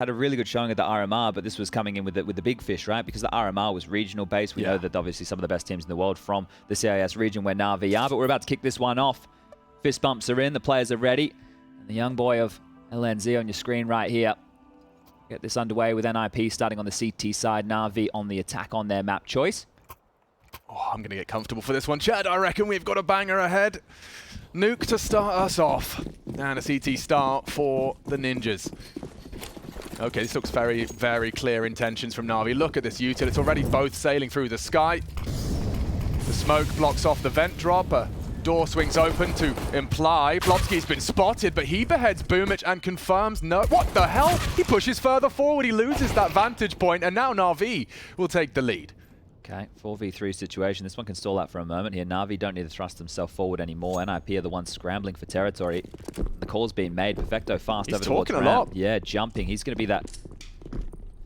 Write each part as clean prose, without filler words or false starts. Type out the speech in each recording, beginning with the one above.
had a really good showing at the RMR, but this was coming in with the big fish, right? Because the RMR was regional based. We know that obviously some of the best teams in the world from the CIS region where Na'Vi are, but we're about to kick this one off. Fist bumps are in, the players are ready. And the young boy of LNZ on your screen right here. Get this underway with NIP starting on the CT side, Na'Vi on the attack on their map choice. Oh, I'm going to get comfortable for this one, Chad. I reckon we've got a banger ahead. Nuke to start us off. And a CT start for the Ninjas. Okay, this looks very, very clear intentions from Na'Vi. Look at this util. It's already both sailing through the sky. The smoke blocks off the vent drop. A door swings open to imply Plopsky's been spotted, but he beheads Boomich and confirms no. What the hell? He pushes further forward. He loses that vantage point, and now Na'Vi will take the lead. Okay, 4v3 situation. This one can stall out for a moment here. Na'Vi don't need to thrust themselves forward anymore. NIP are the ones scrambling for territory. The call's being made. Perfecto fast over towards talking a lot. Yeah, jumping. He's going to be that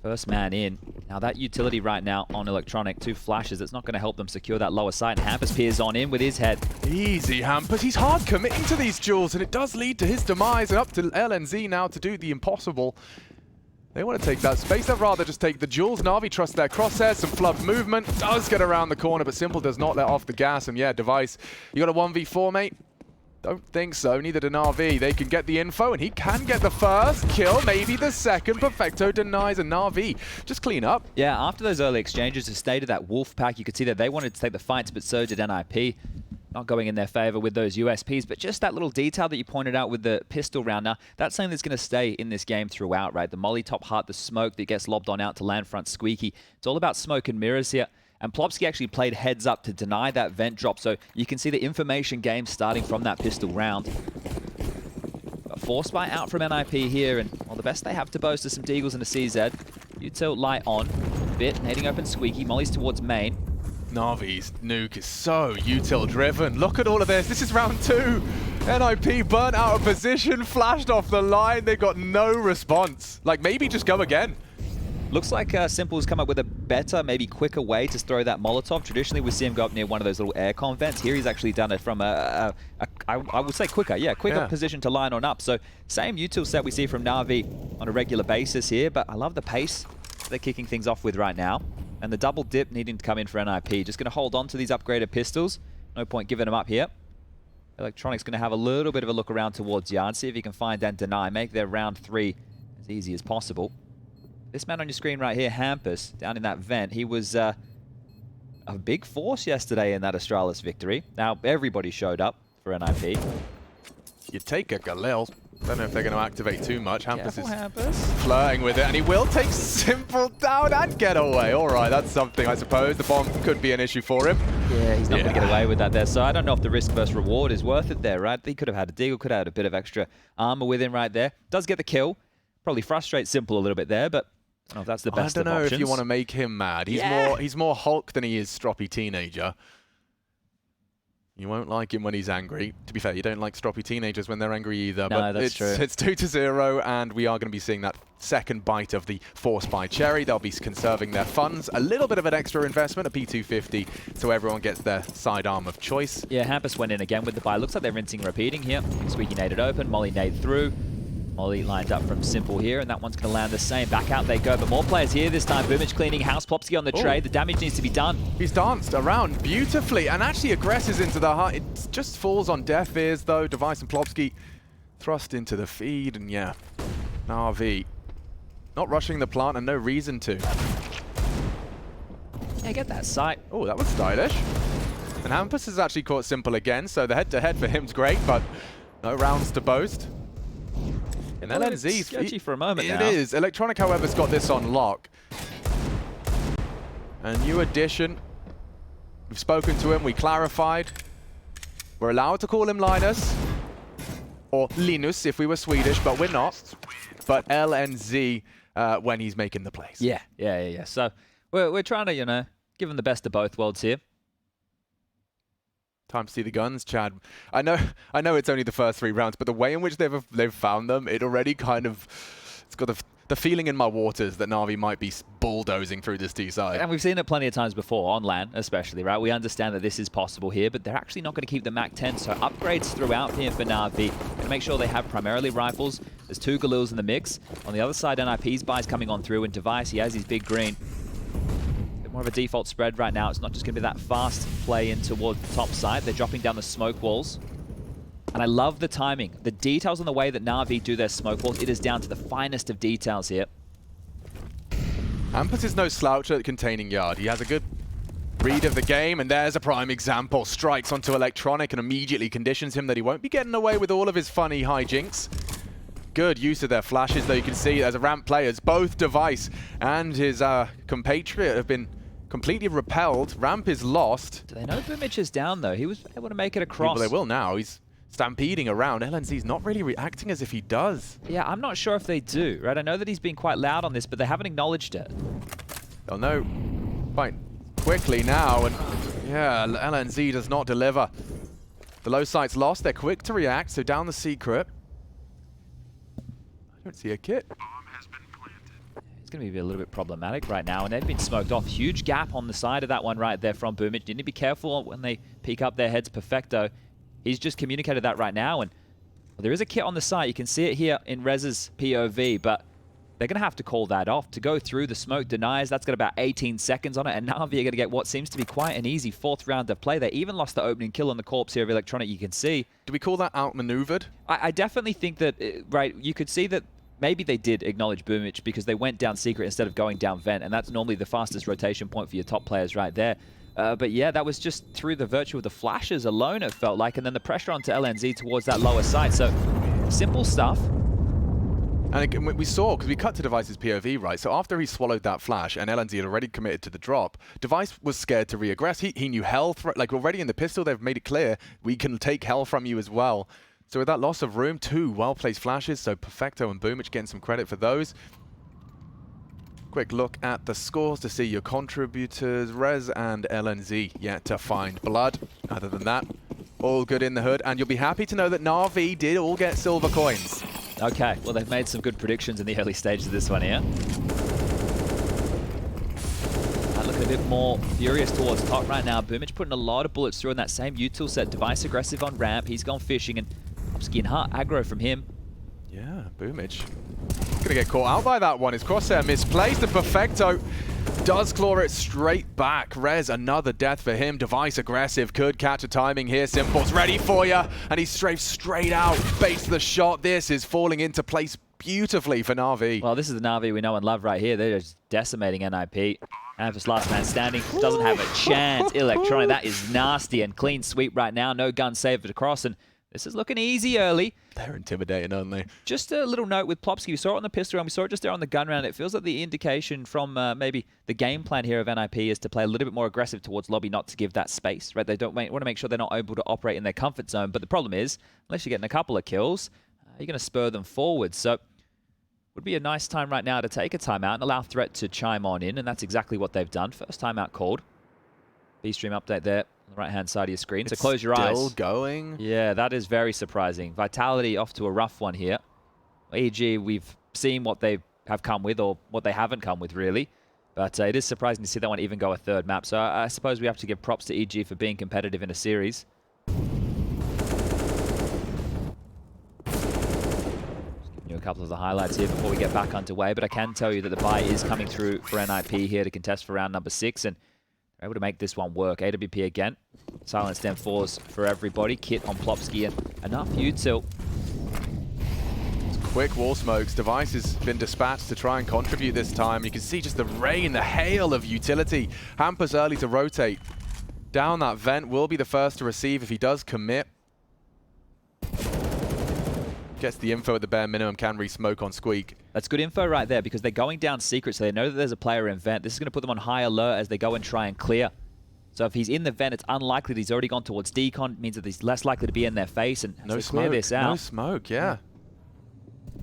first man in. Now that utility right now on Electronic, 2 flashes. It's not going to help them secure that lower site. And Hampus peers on in with his head. Easy, Hampus. He's hard committing to these duels, and it does lead to his demise. And up to LNZ now to do the impossible. They want to take that space. They'd rather just take the jewels. Na'Vi trust their crosshairs. Some flood movement. Does get around the corner, but Simple does not let off the gas. And yeah, Device, you got a 1v4, mate? Don't think so. Neither do Na'Vi. They can get the info, and he can get the first kill, maybe the second. Perfecto denies, and Na'Vi just clean up. Yeah, after those early exchanges, it stayed to that wolf pack. You could see that they wanted to take the fights, but so did NIP. Not going in their favor with those USPs, but just that little detail that you pointed out with the pistol round. Now, that's something that's going to stay in this game throughout, right? The molly top hut, the smoke that gets lobbed on out to land front Squeaky. It's all about smoke and mirrors here. And Plopsky actually played heads up to deny that vent drop, so you can see the information game starting from that pistol round. But force buy out from NIP here, and well, the best they have to boast is some Deagles and a CZ. Util light on, bit, nading open Squeaky, mollies towards main. Na'Vi's Nuke is so util driven. Look at all of this. This is round 2. NIP burnt out of position, flashed off the line. They got no response. Like, maybe just go again. Looks like Simple's come up with a better, maybe quicker way to throw that Molotov. Traditionally, we see him go up near one of those little aircon vents. Here, he's actually done it from I would say quicker. Yeah, quicker position to line on up. So, same util set we see from Na'Vi on a regular basis here, but I love the pace they're kicking things off with right now. And the double dip needing to come in for NIP. Just going to hold on to these upgraded pistols. No point giving them up here. Electronic's going to have a little bit of a look around towards Yard, see if he can find and deny. Make their round 3 as easy as possible. This man on your screen right here, Hampus, down in that vent, he was a big force yesterday in that Astralis victory. Now, everybody showed up for NIP. You take a Galil. Don't know if they're going to activate too much. Hampus is Hampus. flirting with it, and he will take Simple down and get away. All right, that's something, I suppose. The bomb could be an issue for him. Yeah, he's not going to get away with that there. So I don't know if the risk versus reward is worth it there, right? He could have had a deagle, could have had a bit of extra armor with him right there. Does get the kill. Probably frustrates Simple a little bit there, but I don't know if that's the best of options. I don't know if you want to make him mad. He's more Hulk than he is stroppy teenager. You won't like him when he's angry. To be fair, you don't like stroppy teenagers when they're angry either. No, but that's true. It's 2-0, and we are going to be seeing that second bite of the Force by Cherry. They'll be conserving their funds. A little bit of an extra investment, a P250, so everyone gets their sidearm of choice. Yeah, Hampus went in again with the buy. Looks like they're rinsing and repeating here. Squeaky naded open, Molly nade through. Molly lined up from Simple here, and that one's going to land the same. Back out they go, but more players here this time. Boomich cleaning house, Plopsky on the trade. The damage needs to be done. He's danced around beautifully and actually aggresses into the heart. It just falls on deaf ears, though. Device and Plopsky thrust into the feed, and yeah, Na'Vi not rushing the plant and no reason to. Yeah, get that sight. Oh, that was stylish. And Hampus has actually caught Simple again, so the head-to-head for him's great, but no rounds to boast. And LNZ's sketchy for a moment now. It is. Electronic, however, has got this on lock. A new addition. We've spoken to him. We clarified. We're allowed to call him Linus. Or Linus if we were Swedish, but we're not. But LNZ when he's making the plays. Yeah. So we're trying to, you know, give him the best of both worlds here. Time to see the guns, Chad. I know it's only the first 3 rounds, but the way in which they've found them, it already kind of, it's got the feeling in my waters that Na'Vi might be bulldozing through this D side. And we've seen it plenty of times before, on LAN especially, right? We understand that this is possible here, but they're actually not going to keep the MAC-10, so upgrades throughout here for Na'Vi. And make sure they have primarily rifles. There's 2 Galils in the mix. On the other side, NIP's buys coming on through, and Device, he has his big green. Bit more of a default spread right now. It's not just going to be that fast play in towards the top side. They're dropping down the smoke walls. And I love the timing. The details on the way that Na'Vi do their smoke walls, it is down to the finest of details here. Hampus is no slouch at containing yard. He has a good read of the game, and there's a prime example. Strikes onto Electronic and immediately conditions him that he won't be getting away with all of his funny hijinks. Good use of their flashes, though. You can see as a ramp players, both Device and his compatriot have been completely repelled. Ramp is lost. Do they know Boomich is down, though? He was able to make it across. Well, they will now. He's stampeding around. LNZ's not really reacting as if he does. Yeah, I'm not sure if they do, right? I know that he's been quite loud on this, but they haven't acknowledged it. They'll know quite quickly now, and yeah, LNZ does not deliver. The low site's lost. They're quick to react, so down the secret. I don't see a kit. It's going to be a little bit problematic right now, and they've been smoked off. Huge gap on the side of that one right there from Boomich. You need to be careful when they peek up their heads. Perfecto. He's just communicated that right now, and well, there is a kit on the site. You can see it here in Rez's POV, but they're going to have to call that off. To go through the smoke denies, that's got about 18 seconds on it, and Na'Vi are going to get what seems to be quite an easy 4th round of play. They even lost the opening kill on the corpse here of Electronic, you can see. Do we call that outmaneuvered? I definitely think that, right, you could see that maybe they did acknowledge Boomich because they went down secret instead of going down vent, and that's normally the fastest rotation point for your top players right there. But yeah, that was just through the virtue of the flashes alone, it felt like, and then the pressure onto LNZ towards that lower side. So, simple stuff. And again, we saw, because we cut to Device's POV, right? So after he swallowed that flash and LNZ had already committed to the drop, Device was scared to re-aggress. He knew hell, like already in the pistol, they've made it clear, we can take hell from you as well. So with that loss of room, 2 well-placed flashes, so Perfecto and Boomich getting some credit for those. Quick look at the scores to see your contributors. Rez and LNZ yet to find blood. Other than that, all good in the hood. And you'll be happy to know that Na'Vi did all get silver coins. Okay, well, they've made some good predictions in the early stages of this one here. Looking a bit more furious towards top right now. Boomich putting a lot of bullets through in that same util set. Device aggressive on ramp. He's gone fishing, and Skin Heart aggro from him. Yeah, Boomich gonna get caught out by that one. His crosshair misplaced, and Perfecto does claw it straight back. Rez, another death for him. Device aggressive, could catch a timing here. Simple's ready for you, and he strafes straight out, baits the shot. This is falling into place beautifully for Na'Vi. Well, this is the Na'Vi we know and love right here. They're just decimating NIP. Natus last man standing, doesn't have a chance. Electronic, that is nasty, and clean sweep right now. No gun saved across, and this is looking easy early. They're intimidating, aren't they? Just a little note with Plopsky. We saw it on the pistol round. We saw it just there on the gun round. It feels like the indication from maybe the game plan here of NIP is to play a little bit more aggressive towards lobby, not to give that space, right? They don't want to make sure they're not able to operate in their comfort zone. But the problem is, unless you're getting a couple of kills, you're going to spur them forward. So would be a nice time right now to take a timeout and allow Threat to chime on in, and that's exactly what they've done. First timeout called. B-stream update there. On the right-hand side of your screen, so close your eyes. Still going? Yeah, that is very surprising. Vitality off to a rough one here. EG, we've seen what they have come with, or what they haven't come with, really. But it is surprising to see that one even go a 3rd map. So I suppose we have to give props to EG for being competitive in a series. Just giving you a couple of the highlights here before we get back underway. But I can tell you that the buy is coming through for NIP here to contest for round number 6. And able to make this one work. AWP again. Silence then falls for everybody. Kit on Plopsky and enough util. Quick wall smokes. Device has been dispatched to try and contribute this time. You can see just the rain, the hail of utility. Hampus early to rotate. Down that vent, will be the first to receive if he does commit. Gets the info at the bare minimum, can re-smoke on Squeak. That's good info right there, because they're going down secret, so they know that there's a player in vent. This is going to put them on high alert as they go and try and clear. So if he's in the vent, it's unlikely that he's already gone towards decon. It means that he's less likely to be in their face and no to clear this out. No smoke, yeah.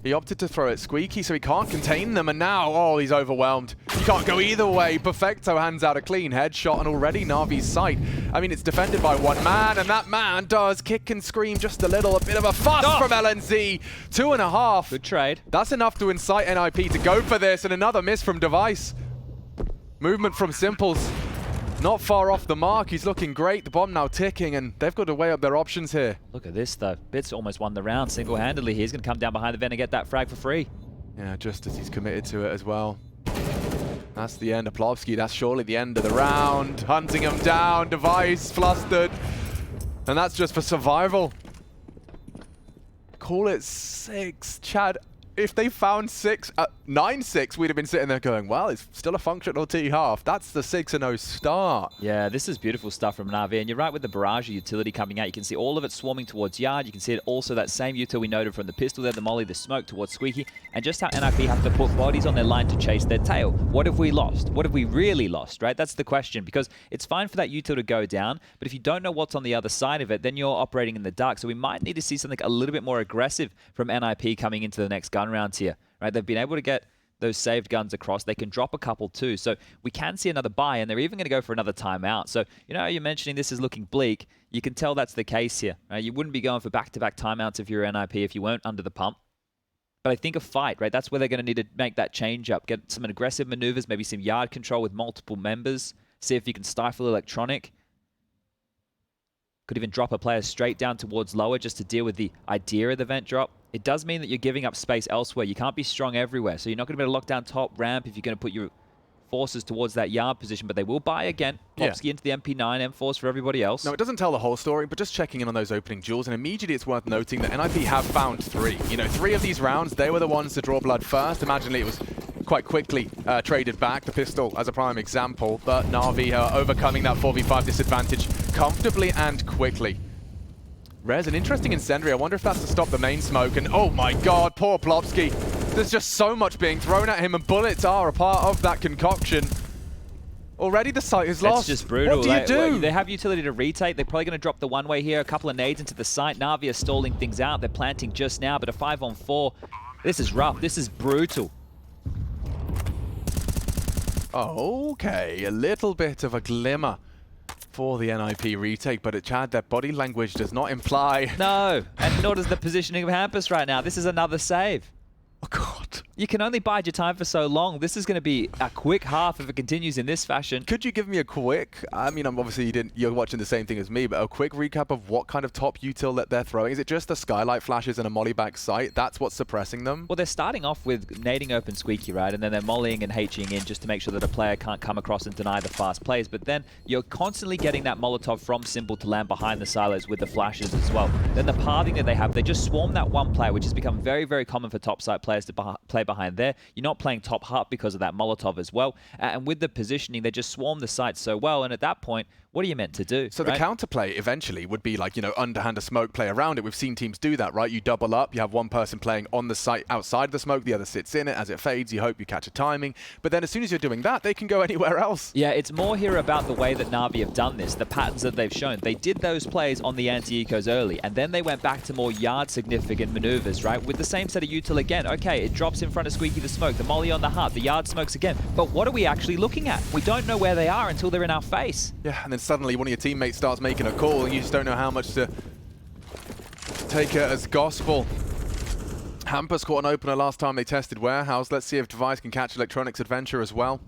He opted to throw it Squeaky, so he can't contain them, and now, oh, he's overwhelmed. You can't go either way. Perfecto hands out a clean headshot, and already Na'Vi's sight. I mean, it's defended by one man, and that man does kick and scream just a little. A bit of a fuss from LNZ. 2.5. Good trade. That's enough to incite NIP to go for this, and another miss from Device. Movement from Simples. Not far off the mark. He's looking great. The bomb now ticking, and they've got to weigh up their options here. Look at this, though. Bits almost won the round single-handedly. He's going to come down behind the vent and get that frag for free. Yeah, just as he's committed to it as well. That's the end of Plovsky. That's surely the end of the round. Hunting him down. Device flustered. And that's just for survival. Call it 6. Chad, if they found 9-6, we'd have been sitting there going, well, it's still a functional T-half. That's the 6-0 start. Yeah, this is beautiful stuff from Na'Vi. And you're right with the barrage utility coming out. You can see all of it swarming towards Yard. You can see it also that same util we noted from the pistol there, the molly, the smoke towards Squeaky. And just how NIP have to put bodies on their line to chase their tail. What have we lost? What have we really lost, right? That's the question. Because it's fine for that util to go down, but if you don't know what's on the other side of it, then you're operating in the dark. So we might need to see something a little bit more aggressive from NIP coming into the next gun rounds here, right? They've been able to get those saved guns across. They can drop a couple too. So we can see another buy, and they're even going to go for another timeout. So, you know, you're mentioning this is looking bleak. You can tell that's the case here, right? You wouldn't be going for back-to-back timeouts if you're NIP if you weren't under the pump. But I think a fight, right? That's where they're going to need to make that change up. Get some aggressive maneuvers, maybe some yard control with multiple members. See if you can stifle electronic. Could even drop a player straight down towards lower just to deal with the idea of the vent drop. It does mean that you're giving up space elsewhere. You can't be strong everywhere. So you're not going to be able to lock down top ramp if you're going to put your forces towards that yard position. But they will buy again. Popsky into the MP9, M4s for everybody else. No, it doesn't tell the whole story, but just checking in on those opening duels. And immediately it's worth noting that NIP have found 3. You know, 3 of these rounds, they were the ones to draw blood first. Imaginally it was quite quickly traded back, the pistol as a prime example. But Na'Vi are overcoming that 4v5 disadvantage comfortably and quickly. Rez, an interesting incendiary. I wonder if that's to stop the main smoke. And oh my god, poor Plopsky. There's just so much being thrown at him, and bullets are a part of that concoction. Already the site is lost. It's just brutal. What do you do? They have utility to retake. They're probably going to drop the one-way here. A couple of nades into the site. Na'Vi are stalling things out. They're planting just now, but a 5-on-4. This is rough. This is brutal. Okay, a little bit of a glimmer for the NIP retake, but Chad, their body language does not imply. No, and nor does the positioning of Hampus right now. This is another save. Oh god. You can only bide your time for so long. This is going to be a quick half if it continues in this fashion. Could you give me a quick, I mean, obviously you're watching the same thing as me, but a quick recap of what kind of top util that they're throwing? Is it just the skylight flashes and a molly back sight? That's what's suppressing them? Well, they're starting off with nading open Squeaky, right? And then they're mollying and H-ing in just to make sure that a player can't come across and deny the fast plays. But then you're constantly getting that Molotov from Simple to land behind the silos with the flashes as well. Then the pathing that they have, they just swarm that one player, which has become very, very common for top site players to play behind there. You're not playing top hut because of that Molotov as well. And with the positioning, they just swarm the site so well. And at that point, what are you meant to do? So right? The counterplay eventually would be like, you know, underhand a smoke, play around it. We've seen teams do that, right? You double up, you have one person playing on the site outside the smoke, the other sits in it. As it fades, you hope you catch a timing. But then as soon as you're doing that, they can go anywhere else. Yeah, it's more here about the way that Na'Vi have done this, the patterns that they've shown. They did those plays on the anti-ecos early, and then they went back to more yard-significant maneuvers, right? With the same set of util again. Okay, it drops in front of Squeaky the smoke, the molly on the hut, the yard smokes again. But what are we actually looking at? We don't know where they are until they're in our face. Yeah, and then suddenly one of your teammates starts making a call and you just don't know how much to take it as gospel. Hampus caught an opener last time they tested Warehouse. Let's see if Device can catch Electronics Adventure as well.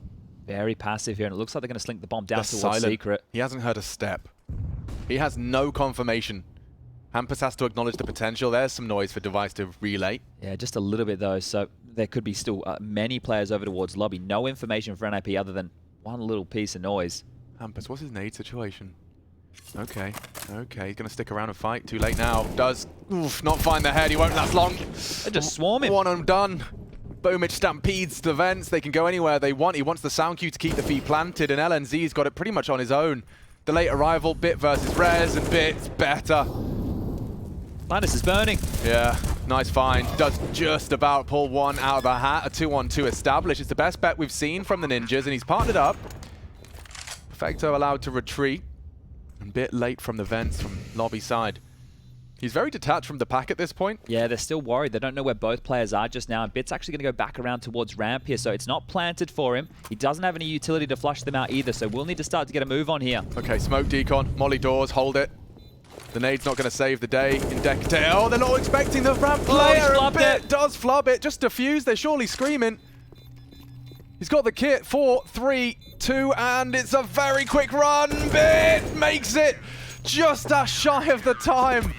Very passive here, and it looks like they're going to slink the bomb down towards Secret. He hasn't heard a step. He has no confirmation. Hampus has to acknowledge the potential. There's some noise for Device to relay. Yeah, just a little bit though, so there could be still many players over towards lobby. No information for NIP other than one little piece of noise. Hampus, what's his nade situation? Okay, he's going to stick around and fight. Too late now. Does not find the head. He won't last long. They just swarm him. One and done. Boomich stampedes the vents. They can go anywhere they want. He wants the sound cue to keep the feet planted, and LNZ's got it pretty much on his own. The late arrival, Bit versus Rez, and Bit's better. Natus is burning. Yeah, nice find. Does just about pull one out of the hat. A 2-on-2 established. It's the best bet we've seen from the Ninjas, and he's partnered up. Perfecto allowed to retreat. A bit late from the vents from lobby side. He's very detached from the pack at this point. Yeah, they're still worried. They don't know where both players are just now. And Bit's actually going to go back around towards ramp here, so it's not planted for him. He doesn't have any utility to flush them out either, so we'll need to start to get a move on here. Okay, smoke decon, molly doors, hold it. The nade's not going to save the day in Decade. Oh, they're not expecting the ramp player. Oh, Bit does flub it. Just defuse. They're surely screaming. He's got the kit. 4, 3, 2, and it's a very quick run. Bit makes it just shy of the time.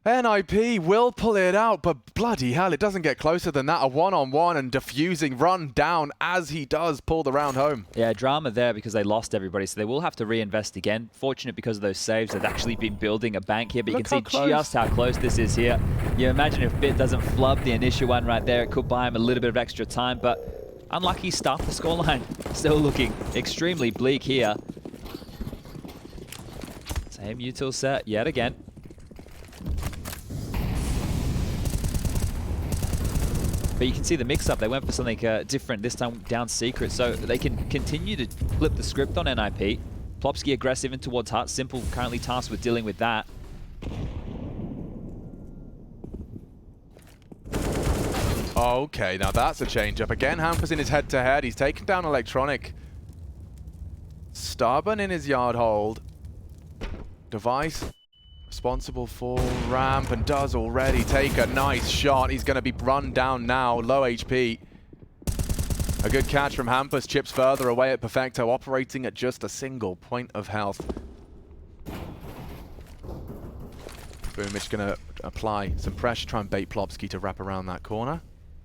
NIP will pull it out, but bloody hell, it doesn't get closer than that. A one-on-one and defusing run down as he does pull the round home. Yeah, drama there because they lost everybody, so they will have to reinvest again. Fortunate because of those saves, they've actually been building a bank here, but you can see just how close this is here. You imagine if Bit doesn't flub the initial one right there, it could buy him a little bit of extra time, but unlucky start. The scoreline still looking extremely bleak here. Same util set yet again. But you can see the mix-up. They went for something different, this time down secret, so they can continue to flip the script on NIP. Plopsky aggressive in towards Hut. Simple currently tasked with dealing with that. Okay, now that's a change-up. Again, Hampus in his head-to-head. He's taken down Electronic. Stubborn in his yard hold. Device responsible for ramp and does already take a nice shot. He's going to be run down now, low HP. A good catch from Hampus, chips further away at Perfecto, operating at just a single point of health. Boomich going to apply some pressure, try and bait Plopsky to wrap around that corner.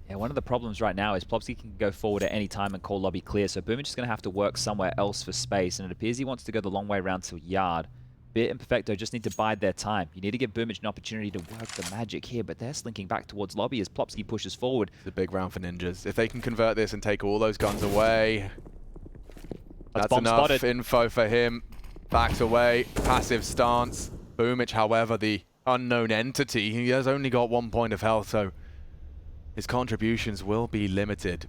Yeah, one of the problems right now is Plopsky can go forward at any time and call lobby clear, so Boomich is going to have to work somewhere else for space, and it appears he wants to go the long way around to yard. Bit and Perfecto just need to bide their time. You need to give Boomich an opportunity to work the magic here, but they're slinking back towards lobby as Plopsky pushes forward. It's a big round for Ninjas. If they can convert this and take all those guns away, that's enough info for him. Backs away, passive stance. Boomich, however, the unknown entity, he has only got 1 point of health, so his contributions will be limited.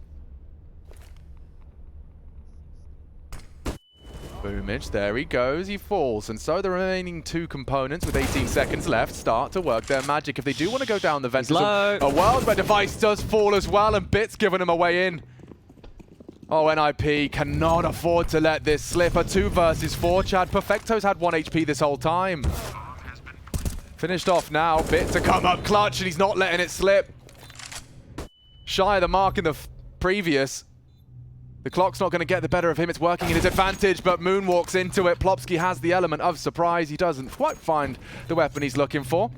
Boomich, there he goes, he falls, and so the remaining 2 components with 18 seconds left start to work their magic. If they do want to go down the vent, a world where Device does fall as well, and Bit's giving him a way in. Oh, NIP cannot afford to let this slip. A 2 versus 4, Chad. Perfecto's had 1 HP this whole time. Finished off now, Bit to come up clutch, and he's not letting it slip. Shy of the mark in the previous. The clock's not going to get the better of him. It's working in his advantage, but Moon walks into it. Plopsky has the element of surprise. He doesn't quite find the weapon he's looking for.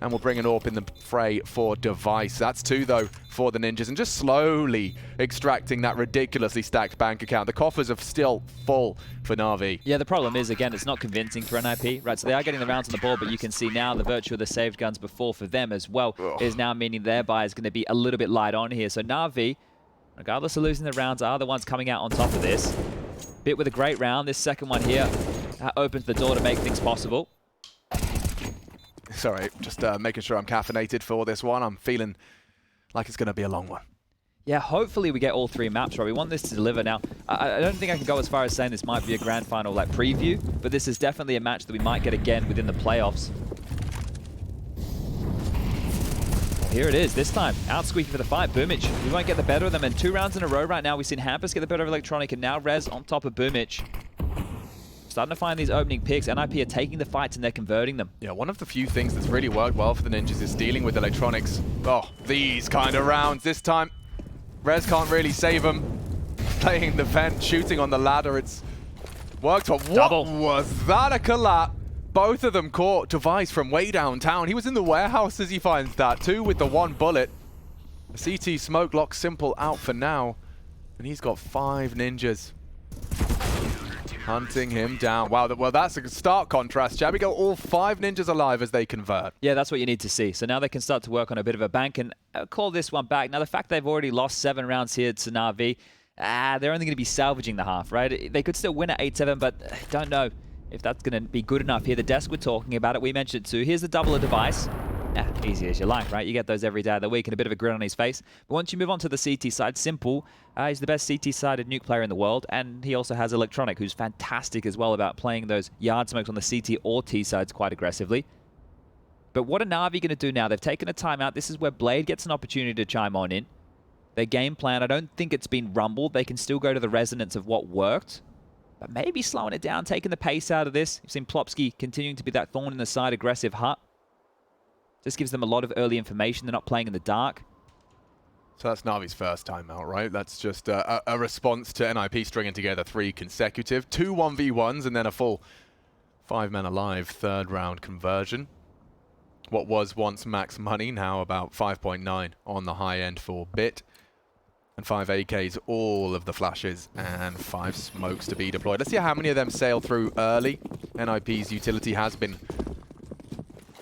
And we'll bring an AWP in the fray for Device. That's 2, though, for the Ninjas. And just slowly extracting that ridiculously stacked bank account. The coffers are still full for Na'Vi. Yeah, the problem is, again, it's not convincing for NIP, right? So they are getting the rounds on the board, but you can see now the virtue of the saved guns before for them as well is now meaning their buy is going to be a little bit light on here. So Na'Vi, regardless of losing the rounds, are the ones coming out on top of this. Bit with a great round. This second one here opens the door to make things possible. Sorry, just making sure I'm caffeinated for this one. I'm feeling like it's going to be a long one. Yeah, hopefully we get all 3 maps right. We want this to deliver now. I don't think I can go as far as saying this might be a grand final like preview, but this is definitely a match that we might get again within the playoffs. Here it is, this time, out squeaky for the fight. Boomich, we won't get the better of them, and 2 rounds in a row right now. We've seen Hampus get the better of Electronic, and now Rez on top of Boomich. Starting to find these opening picks. NIP are taking the fights and they're converting them. Yeah, one of the few things that's really worked well for the Ninjas is dealing with Electronics. Oh, these kind of rounds. This time, Rez can't really save him. Playing the vent, shooting on the ladder. It's worked. What was that? A collab? Both of them caught Device from way downtown. He was in the warehouse as he finds that. 2 with the 1 bullet. The CT smoke lock Simple out for now. And he's got 5 Ninjas hunting him down. Wow, well, that's a stark contrast. Shall we go all 5 Ninjas alive as they convert? Yeah, that's what you need to see. So now they can start to work on a bit of a bank and call this one back. Now, the fact they've already lost 7 rounds here to Na'Vi, they're only going to be salvaging the half, right? They could still win at 8-7, but don't know if that's going to be good enough here. The desk, we're talking about it. We mentioned it too. Here's the double of Device. Easy as you like, right? You get those every day of the week and a bit of a grin on his face. But once you move on to the CT side, Simple, he's the best CT-sided Nuke player in the world, and he also has Electronic, who's fantastic as well about playing those yard smokes on the CT or T sides quite aggressively. But what are Na'Vi going to do now? They've taken a timeout. This is where Blade gets an opportunity to chime on in. Their game plan, I don't think it's been rumbled. They can still go to the resonance of what worked. But maybe slowing it down, taking the pace out of this. You've seen Plopsky continuing to be that thorn in the side, aggressive hut. Just gives them a lot of early information. They're not playing in the dark. So that's Na'Vi's first timeout, right? That's just a response to NIP stringing together 3 consecutive, 2 1v1s, and then a full 5 men alive third round conversion. What was once max money, now about 5.9 on the high end for Bit. And 5 AKs, all of the flashes, and 5 smokes to be deployed. Let's see how many of them sail through early. NIP's utility has been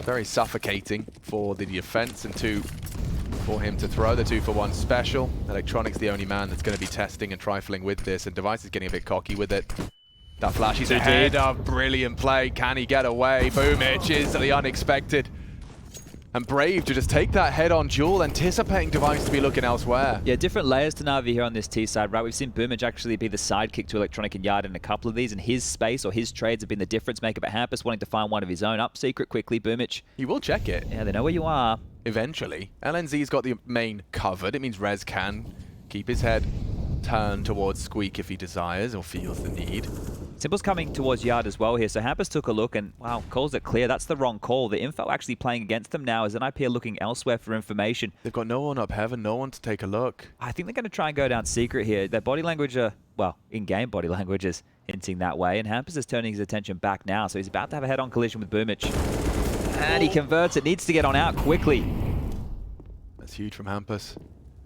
very suffocating for the defense, and 2 for him to throw. The 2-for-1 special. Electronic's the only man that's going to be testing and trifling with this, and Device is getting a bit cocky with it. That flash, he's ahead of brilliant play. Can he get away? Boomich is the unexpected. And brave to just take that head-on duel, anticipating Device to be looking elsewhere. Yeah, different layers to Na'Vi here on this T side, right? We've seen Boomage actually be the sidekick to Electronic and Yard in a couple of these, and his space or his trades have been the difference maker. But Hampus wanting to find one of his own up secret quickly. Boomage. He will check it. Yeah, they know where you are. Eventually. LNZ's got the main covered. It means Rez can keep his head turned towards Squeak if he desires or feels the need. Simple's coming towards Yard as well here, so Hampus took a look and, wow, calls it clear. That's the wrong call. The info actually playing against them now as NIP are looking elsewhere for information. They've got no one up heaven, no one to take a look. I think they're going to try and go down secret here. Their body language, well, in-game body language is hinting that way, and Hampus is turning his attention back now, so he's about to have a head-on collision with Boomich. And he converts it, needs to get on out quickly. That's huge from Hampus.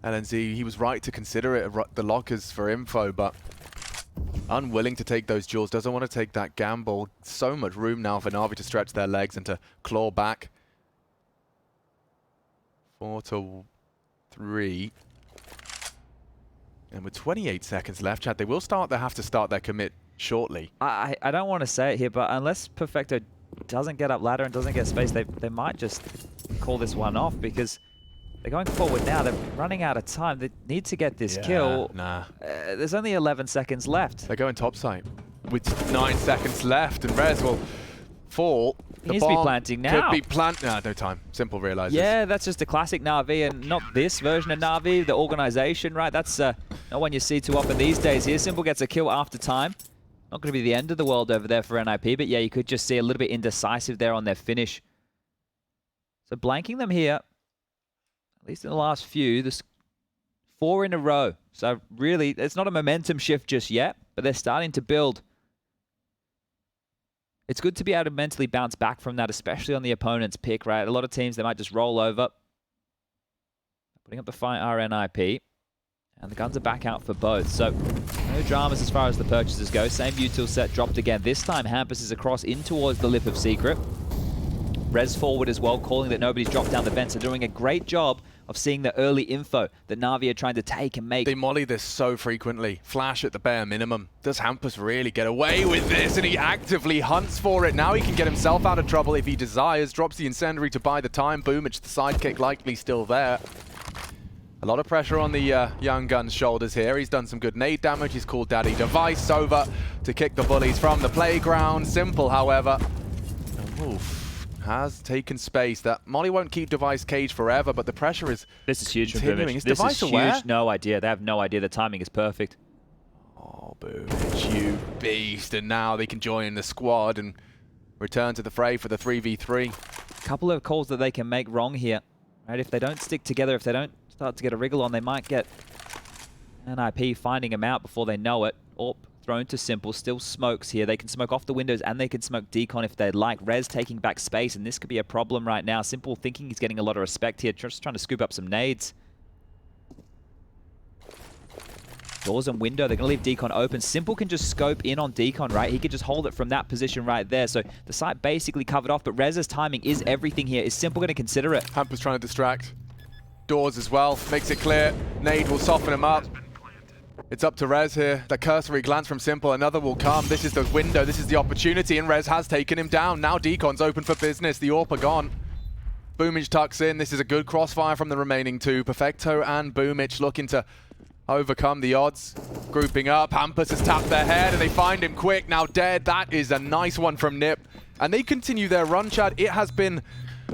LNZ, he was right to consider it the lockers for info, but unwilling to take those duels, doesn't want to take that gamble. So much room now for Na'Vi to stretch their legs and to claw back. 4-3. And with 28 seconds left, Chad, they will have to start their commit shortly. I don't want to say it here, but unless Perfecto doesn't get up ladder and doesn't get space, they might just call this one off, because they're going forward now. They're running out of time. They need to get this kill. Nah. There's only 11 seconds left. They're going topside with 9 seconds left, and Rez will fall. He needs to be planting now. Could be Nah, no time. Simple realizes. Yeah, that's just a classic Na'Vi, and not this version of Na'Vi, the organization, right? That's not one you see too often these days here. Simple gets a kill after time. Not going to be the end of the world over there for NIP, but yeah, you could just see a little bit indecisive there on their finish. So blanking them here, at least in the last few, there's 4 in a row. So really, it's not a momentum shift just yet, but they're starting to build. It's good to be able to mentally bounce back from that, especially on the opponent's pick, right? A lot of teams, they might just roll over. Putting up the fight are NIP. And the guns are back out for both. So no dramas as far as the purchases go. Same util set dropped again. This time Hampus is across in towards the lip of secret. Rez forward as well, calling that nobody's dropped down the vent. So doing a great job of seeing the early info that Na'Vi are trying to take and make. They molly this so frequently. Flash at the bare minimum. Does Hampus really get away with this? And he actively hunts for it. Now he can get himself out of trouble if he desires. Drops the incendiary to buy the time. Boomich, the sidekick, likely still there. A lot of pressure on the young gun's shoulders here. He's done some good nade damage. He's called Daddy Device over to kick the bullies from the playground. Simple, however, has taken space. That Molly won't keep Device caged forever, but the pressure is This is huge from continuing. Boomich. Is This Device is aware? huge. No idea. They have no idea. The timing is perfect. Oh, Boomich, you beast. And now they can join the squad and return to the fray for the 3v3. Couple of calls that they can make wrong here. Right? If they don't stick together, if they don't start to get a wriggle on, they might get NIP finding them out before they know it. Orp thrown to Simple, still smokes here. They can smoke off the windows and they can smoke decon if they'd like. Rez taking back space, and this could be a problem right now. Simple thinking he's getting a lot of respect here, just trying to scoop up some nades. Doors and window, they're going to leave decon open. Simple can just scope in on decon, right? He could just hold it from that position right there. So the site basically covered off, but Rez's timing is everything here. Is Simple going to consider it? Hampus trying to distract. Doors as well, makes it clear. Nade will soften him up. It's up to Rez here. The cursory glance from Simple, another will come. This is the window, this is the opportunity, and Rez has taken him down. Now Decon's open for business, the AWP are gone. Boomich tucks in, this is a good crossfire from the remaining 2. Perfecto and Boomich looking to overcome the odds. Grouping up, Hampus has tapped their head and they find him quick, now dead. That is a nice one from Nip. And they continue their run, Chad. It has been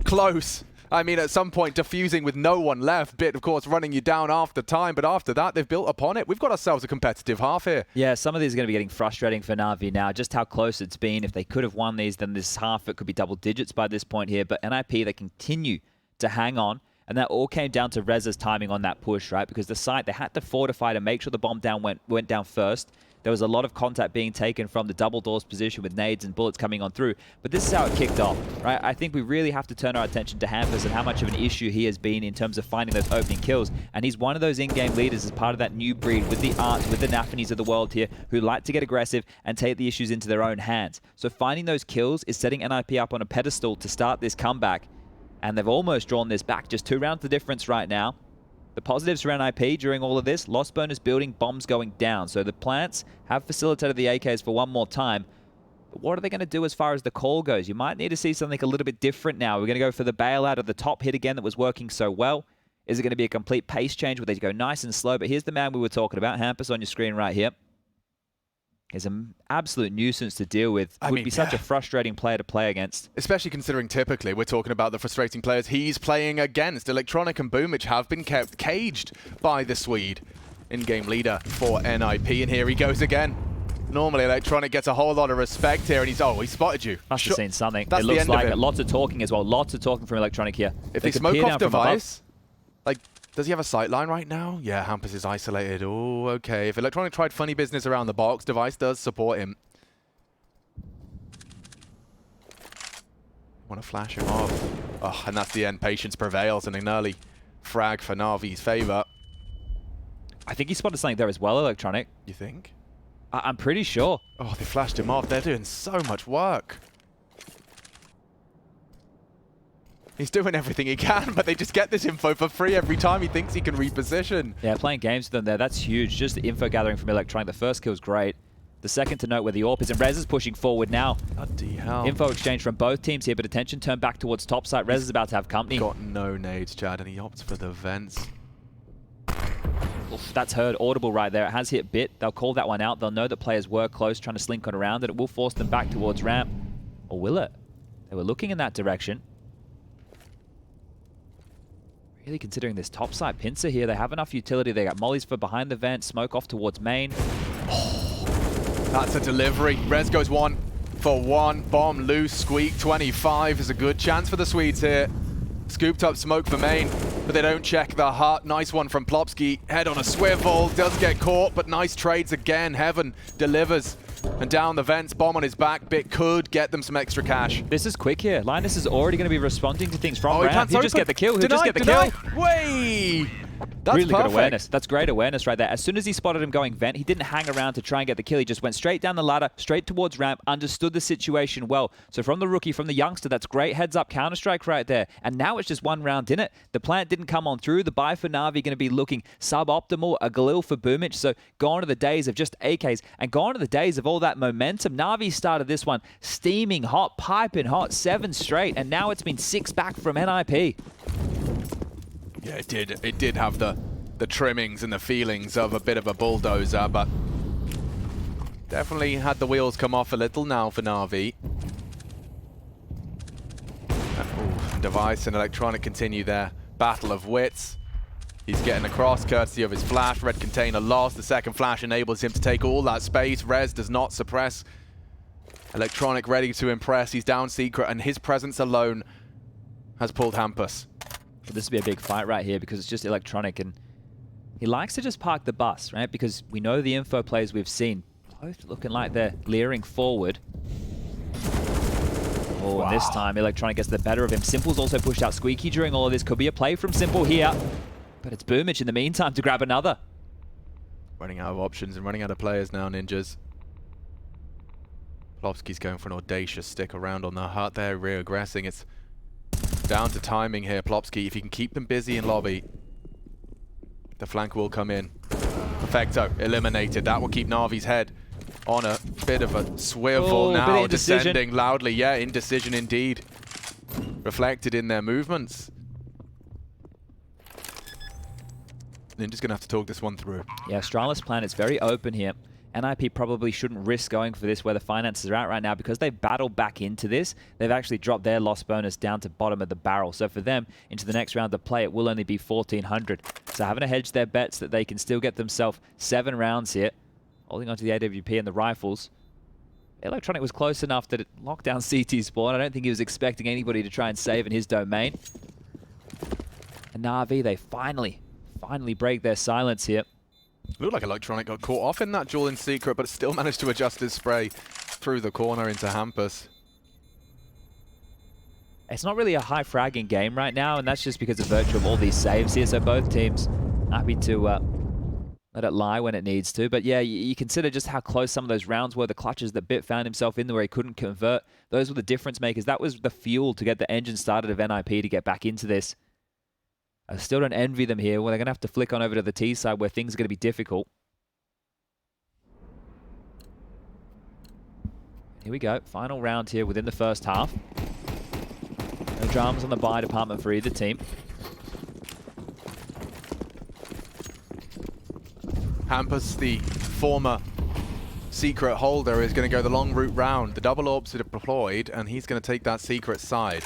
close. I mean, at some point, defusing with no one left. Bit, of course, running you down after time, but after that, they've built upon it. We've got ourselves a competitive half here. Yeah, some of these are going to be getting frustrating for Na'Vi now, just how close it's been. If they could have won these, then this half, it could be double digits by this point here. But NIP, they continue to hang on, and that all came down to Reza's timing on that push, right? Because the site, they had to fortify to make sure the bomb down went down first. There was a lot of contact being taken from the double doors position with nades and bullets coming on through. But this is how it kicked off, right? I think we really have to turn our attention to Hampus and how much of an issue he has been in terms of finding those opening kills. And he's one of those in-game leaders as part of that new breed with the Arts, with the Nafanis of the world here, who like to get aggressive and take the issues into their own hands. So finding those kills is setting NIP up on a pedestal to start this comeback. And they've almost drawn this back. Just 2 rounds the difference right now. The positives for NIP during all of this, lost bonus building, bombs going down. So the plants have facilitated the AKs for one more time. But what are they going to do as far as the call goes? You might need to see something a little bit different now. We're going to go for the bailout of the top hit again that was working so well. Is it going to be a complete pace change where they go nice and slow? But here's the man we were talking about, Hampus on your screen right here. Is an absolute nuisance to deal with. Would be such a frustrating player to play against. Especially considering typically we're talking about the frustrating players he's playing against. Electronic and Boomich have been kept caged by the Swede. In-game leader for NIP, and here he goes again. Normally Electronic gets a whole lot of respect here, and he spotted you. Must have seen something. That's it looks like it. Lots of talking as well. Lots of talking from Electronic here. If they smoke off device, like, does he have a sight line right now? Yeah, Hampus is isolated. Oh, okay. If Electronic tried funny business around the box, device does support him. Want to flash him off. Oh, and that's the end. Patience prevails, and an early frag for Na'Vi's favor. I think he spotted something there as well, Electronic. You think? I'm pretty sure. Oh, they flashed him off. They're doing so much work. He's doing everything he can, but they just get this info for free every time he thinks he can reposition. Yeah, playing games with them there, that's huge. Just the info gathering from Electronic. The first kill's great. The second to note where the AWP is, and Rez is pushing forward now. Bloody hell. Info exchange from both teams here, but attention turned back towards top site. Rez is about to have company. Got no nades, Chad, and he opts for the vents. Oof, that's heard audible right there. It has hit bit. They'll call that one out. They'll know that players were close, trying to slink on around it. It will force them back towards ramp. Or will it? They were looking in that direction. Really considering this topside pincer here. They have enough utility. They got mollies for behind the vent, smoke off towards main. Oh, that's a delivery. Rez goes 1 for 1. Bomb loose. Squeak 25 is a good chance for the Swedes here. Scooped up smoke for main, but they don't check the hut. Nice one from Plopsky. Head on a swivel. Does get caught, but nice trades again. Heaven delivers. And down the vents, bomb on his back. Bit could get them some extra cash. This is quick here. Linus is already going to be responding to things from ramp. He'll just get the kill. He'll just get the kill. kill. Way! That's really perfect. Good awareness. That's great awareness right there. As soon as he spotted him going vent, he didn't hang around to try and get the kill. He just went straight down the ladder, straight towards ramp, understood the situation well. So from the rookie, from the youngster, that's great heads up Counter-Strike right there. And now it's just 1 round in it. The plant didn't come on through. The buy for Na'Vi going to be looking suboptimal. A Galil for Boomich. So gone are the days of just AKs and gone are the days of all that momentum. Na'Vi started this one steaming hot, piping hot, 7 straight. And now it's been 6 back from NIP. Yeah, it did. It did have the trimmings and the feelings of a bit of a bulldozer, but definitely had the wheels come off a little now for Na'Vi. Device and Electronic continue their battle of wits. He's getting across courtesy of his flash. Red container lost. The second flash enables him to take all that space. Rez does not suppress. Electronic ready to impress. He's down secret, and his presence alone has pulled Hampus. Well, this will be a big fight right here because it's just Electronic, and he likes to just park the bus, right? Because we know the info plays we've seen, both looking like they're leering forward. Oh, wow. And this time Electronic gets the better of him. Simple's also pushed out Squeaky during all of this. Could be a play from Simple here, but it's Boomich in the meantime to grab another. Running out of options and running out of players now, Ninjas. Plopsky's going for an audacious stick around on the hut there, reaggressing. It's down to timing here, Plopsky. If he can keep them busy in lobby, the flank will come in. Perfecto, eliminated. That will keep Na'Vi's head on a bit of a swivel now, descending loudly. Yeah, indecision indeed. Reflected in their movements. Ninja's going to have to talk this one through. Yeah, Stralis plan is very open here. NIP probably shouldn't risk going for this where the finances are at right now because they've battled back into this. They've actually dropped their loss bonus down to bottom of the barrel. So for them, into the next round of play, it will only be 1,400. So having to hedge their bets that they can still get themselves 7 rounds here, holding onto the AWP and the rifles. Electronic was close enough that it locked down CT spawn. I don't think he was expecting anybody to try and save in his domain. And Na'Vi, they finally break their silence here. Looked like Electronic got caught off in that duel in secret, but still managed to adjust his spray through the corner into Hampus. It's not really a high fragging game right now, and that's just because of virtue of all these saves here. So both teams happy to let it lie when it needs to. But yeah, you consider just how close some of those rounds were. The clutches that Bit found himself in where he couldn't convert. Those were the difference makers. That was the fuel to get the engine started of NIP to get back into this. I still don't envy them here. Well, they're going to have to flick on over to the T side where things are going to be difficult. Here we go. Final round here within the first half. No dramas on the buy department for either team. Hampus, the former secret holder, is going to go the long route round. The double orbs are deployed, and he's going to take that secret side.